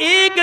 1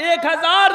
1000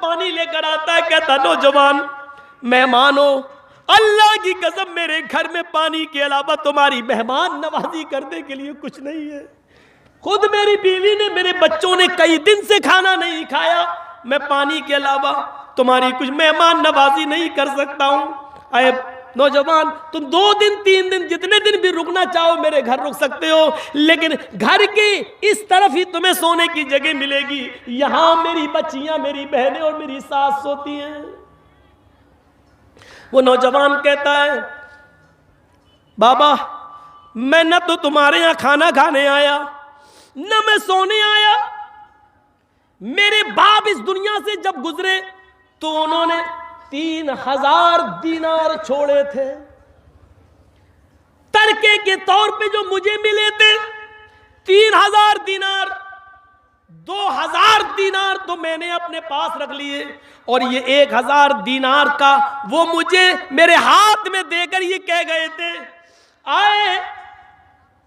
پانی لے کر آتا ہے, کہتا نوجوان مہمانوں اللہ کی قسم میرے گھر میں پانی کے علاوہ تمہاری مہمان نوازی کرنے کے لیے کچھ نہیں ہے. خود میری بیوی نے میرے بچوں نے کئی دن سے کھانا نہیں کھایا, میں پانی کے علاوہ تمہاری کچھ مہمان نوازی نہیں کر سکتا ہوں. اے نوجوان تم 2 دن 3 دن جتنے دن بھی رکنا چاہو میرے گھر رک سکتے ہو, لیکن گھر کی اس طرف ہی تمہیں سونے کی جگہ ملے گی, یہاں میری بچیاں میری بہنیں اور میری ساس سوتی ہیں. وہ نوجوان کہتا ہے بابا میں نہ تو تمہارے یہاں کھانا کھانے آیا نہ میں سونے آیا. میرے باپ اس دنیا سے جب گزرے تو انہوں نے 3000 دینار چھوڑے تھے, ترکے کے طور پہ جو مجھے ملے تھے 3000 دینار, 2000 دینار تو میں نے اپنے پاس رکھ لیے, اور یہ 1000 دینار کا وہ مجھے میرے ہاتھ میں دے کر یہ کہہ گئے تھے آئے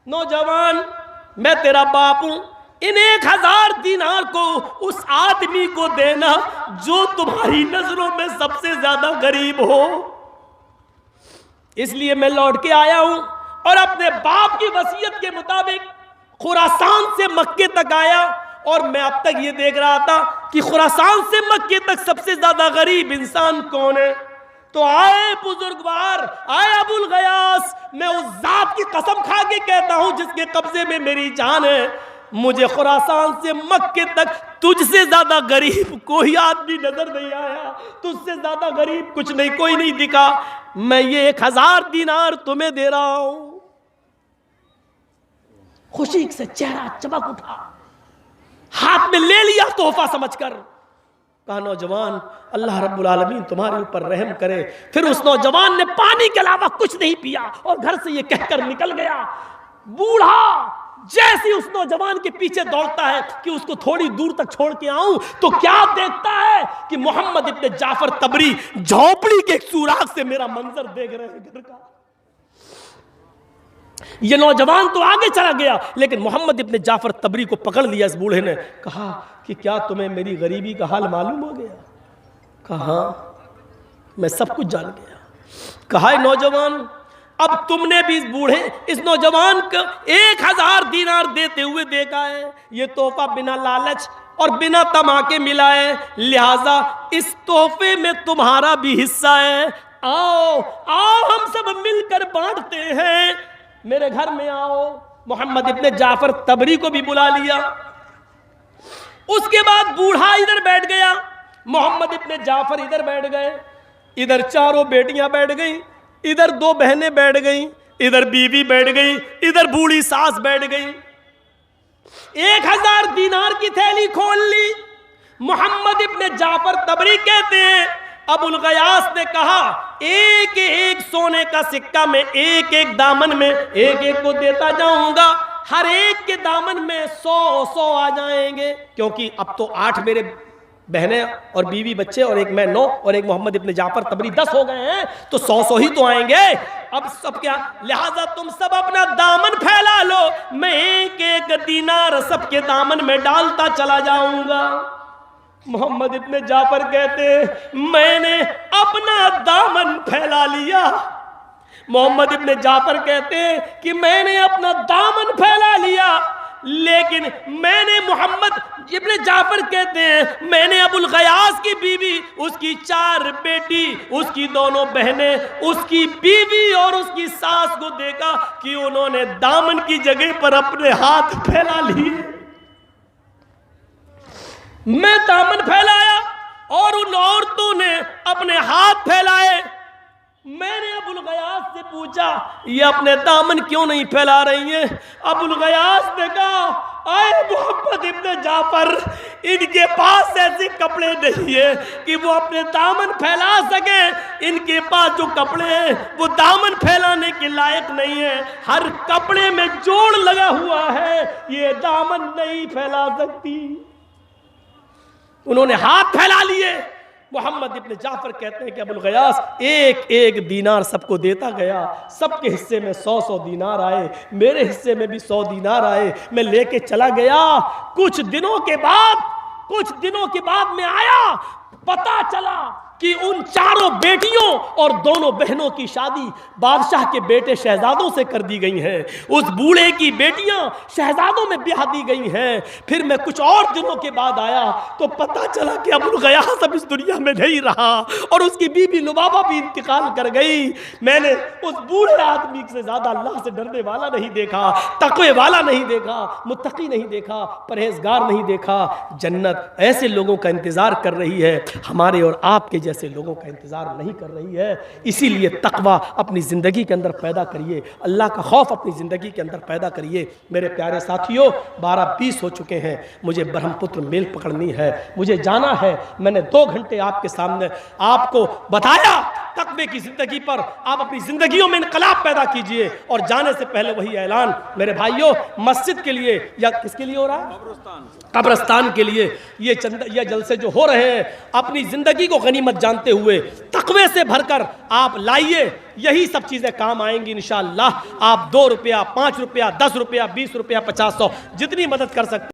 نوجوان میں تیرا باپ ہوں, ان 1000 دینار کو اس آدمی کو دینا جو تمہاری نظروں میں سب سے زیادہ غریب ہو. اس لیے میں لوٹ کے آیا ہوں اور اپنے باپ کی وصیت کے مطابق خراسان سے مکے تک آیا, اور میں اب تک یہ دیکھ رہا تھا کہ خراسان سے مکے تک سب سے زیادہ غریب انسان کون ہے. تو آئے بزرگوار, آئے ابو الغیاث, میں اس ذات کی قسم کھا کے کہتا ہوں جس کے قبضے میں میری جان ہے, مجھے خراسان سے مکے تک تجھ سے زیادہ غریب کوئی آدمی نظر نہیں آیا, تجھ سے زیادہ غریب کچھ نہیں, کوئی نہیں دکھا. میں یہ 1000 دینار تمہیں دے رہا ہوں. خوشی سے چہرہ چمک اٹھا, ہاتھ میں لے لیا تحفہ سمجھ کر. کہا نوجوان اللہ رب العالمین تمہارے اوپر رحم کرے. پھر اس نوجوان نے پانی کے علاوہ کچھ نہیں پیا اور گھر سے یہ کہہ کر نکل گیا. بوڑھا جیسے اس نوجوان کے پیچھے دوڑتا ہے کہ اس کو تھوڑی دور تک چھوڑ کے آؤں, تو کیا دیکھتا ہے کہ محمد ابن جعفر تبری جھوپڑی کے ایک سوراخ سے میرا منظر دیکھ رہے ہیں گھر کا. یہ نوجوان تو آگے چلا گیا, لیکن محمد ابن جعفر تبری کو پکڑ لیا اس بوڑھے نے. کہا کہ کیا تمہیں میری غریبی کا حال معلوم ہو گیا؟ کہا ہاں میں سب کچھ جان گیا. کہا نوجوان اب تم نے بھی اس نوجوان کو 1000 دینار دیتے ہوئے دیکھا ہے, یہ تحفہ بنا لالچ اور بنا تما کے ملا ہے, لہذا اس تحفے میں تمہارا بھی حصہ ہے. آؤ ہم سب مل کر بانٹتے ہیں, میرے گھر میں آؤ. محمد ابن جعفر تبری کو بھی بلا لیا. اس کے بعد بوڑھا ادھر بیٹھ گیا, محمد ابن جعفر ادھر بیٹھ گئے, ادھر 4 بیٹیاں بیٹھ گئیں, ادھر 2 بہنیں بیٹھ گئیں, ادھر بیوی بیٹھ گئی, ادھر بوڑھی ساس بیٹھ گئی. 1000 دینار کی تھیلی کھول لی. محمد ابن جعفر تبری کہتے ہیں ابو الغیاث نے کہا ایک ایک سونے کا سکہ میں ایک ایک دامن میں ایک کو دیتا جاؤں گا, ہر ایک کے دامن میں 100 آ جائیں گے, کیونکہ اب تو 8 میرے بہنیں اور بیوی بچے اور ایک میں 9 اور ایک محمد ابن جعفر تبری 10 ہو گئے ہیں, تو 100 ہی تو آئیں گے. اب سب کیا, لہذا تم سب اپنا دامن پھیلا لو, میں ایک ایک دینار سب کے دامن میں ڈالتا چلا جاؤں گا. محمد ابن جعفر کہتے میں نے اپنا دامن پھیلا لیا. محمد ابن جعفر کہتے ہیں کہ میں نے اپنا دامن پھیلا لیا, لیکن میں نے محمد ابن جعفر کہتے ہیں میں نے ابو الغیاث کی بیوی, اس کی 4 بیٹی, اس کی 2 بہنیں, اس کی بیوی اور اس کی ساس کو دیکھا کہ انہوں نے دامن کی جگہ پر اپنے ہاتھ پھیلا لیے. میں دامن پھیلایا اور ان عورتوں نے اپنے ہاتھ پھیلائے. میں نے ابو الغیاث سے پوچھا یہ اپنے دامن کیوں نہیں پھیلا رہی ہیں؟ ابو الغیاث نے کہا اے محمد ابن جعفر, ان کے پاس ایسے کپڑے نہیں ہیں کہ وہ اپنے دامن پھیلا سکیں. ان کے پاس جو کپڑے ہیں وہ دامن پھیلانے کے لائق نہیں ہیں, ہر کپڑے میں جوڑ لگا ہوا ہے, یہ دامن نہیں پھیلا سکتی. انہوں نے ہاتھ پھیلا لیے. محمد ابن جعفر کہتے ہیں کہ ابو الغیاث ایک ایک دینار سب کو دیتا گیا, سب کے حصے میں 100 دینار آئے, میرے حصے میں بھی 100 دینار آئے, میں لے کے چلا گیا. کچھ دنوں کے بعد میں آیا, پتا چلا کہ ان چاروں بیٹیوں اور دونوں بہنوں کی شادی بادشاہ کے بیٹے شہزادوں سے کر دی گئی ہیں، اس بوڑھے کی بیٹیاں شہزادوں میں بیاہ دی گئی ہیں۔ پھر میں کچھ اور دنوں کے بعد آیا تو پتا چلا کہ ابو الغیاث اب اس دنیا میں نہیں رہا اور اس کی بیوی لبابہ بھی انتقال کر گئی۔ میں نے اس بوڑھے آدمی سے زیادہ اللہ سے ڈرنے والا نہیں دیکھا، تقوی والا نہیں دیکھا، متقی نہیں دیکھا، پرہیزگار نہیں دیکھا۔ جنت ایسے لوگوں کا انتظار کر رہی ہے، ہمارے اور آپ کے جیسے لوگوں کا انتظار نہیں کر رہی ہے۔ اسی لیے تقوی اپنی زندگی کے اندر پیدا کریے، اللہ کا خوف اپنی زندگی کے اندر پیدا کریے۔ میرے پیارے ساتھیوں، 12:20 ہو چکے ہیں، مجھے برہم پتر میل پکڑنی ہے، مجھے جانا ہے۔ میں نے 2 گھنٹے آپ کے سامنے آپ کو بتایا تقوی کی زندگی پر، آپ اپنی زندگیوں میں انقلاب پیدا کیجئے۔ اور جانے سے پہلے وہی اعلان میرے بھائیوں، مسجد کے لیے یا کس کے لیے ہو رہا ہے؟ قبرستان کے لیے یہ جلسے جو ہو رہے ہیں، اپنی زندگی کو غنیمت جانتے ہوئے تقوی سے بھر کر آپ لائیے، یہی سب چیزیں کام آئیں گی انشاءاللہ۔ آپ 2 روپیہ، 5 روپیہ، 10 روپیہ، 20 روپیہ، 50 100 جتنی مدد کر سکتے